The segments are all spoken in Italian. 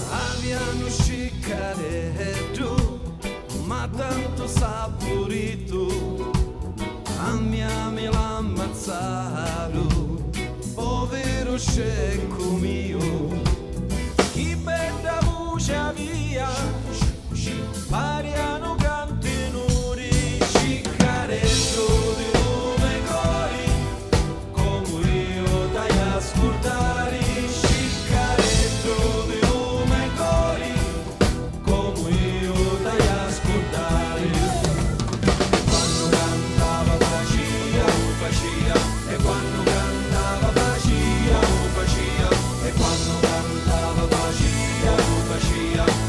Abbiamo scicaretto, ma tanto saporito, amiami l'ammazzato, povero scecco mio, chi bella voce via, pariano cantenori, scicaretto di nome cori, come io dai ascoltare, scicaretto di nome cori, come io dai ascoltare. Quando cantava faccia, e quando cantava faccia, e quando cantava faccia,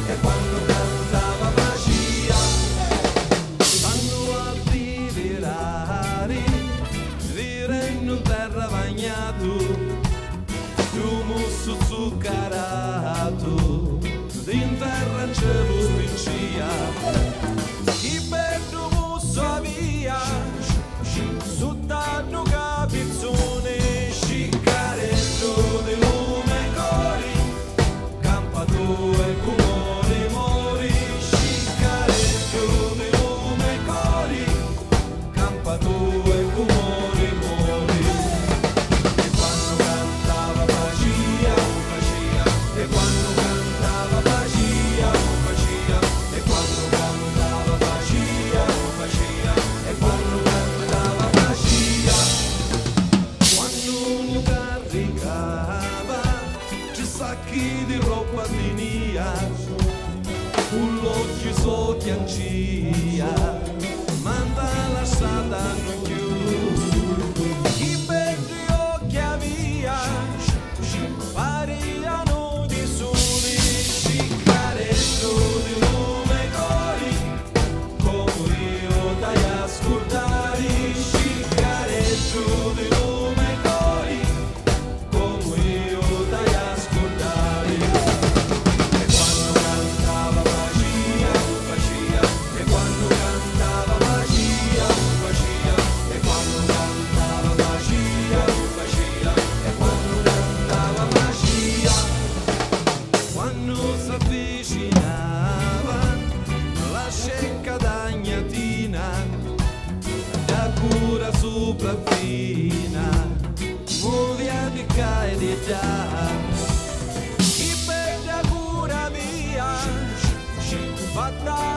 e quando cantava faccia. Quando a divirare, virendo in terra bagnato, fumo su zuccherato, in terra in cielo spiccia, chi bello musso via, su danno capizzone, scicaretto di lume cori, campato e cumori mori, scicaretto di lume cori, campato e cumori mori. E quando cantava faccia, e quando cantava faccia, e quando cantava faccia, e quando cantava faccia. Quando uno caricava ci sacchi di roba di nia, un l'occhio sotto ancia, manda la strada non chiude, chi belli occhi via, pariano di soli, scicaretto di lume cori, come io dai ascoltare, scicaretto di lume cori, come io dai ascoltare. E quando cantava faccia, e quando cantava faccia, e quando cantava faccia, e quando cantava faccia. Quando s'avvicinava la scecca d'agnatina, da cura sopraffina, muovia di cae di già, chi bella cura mia, fatta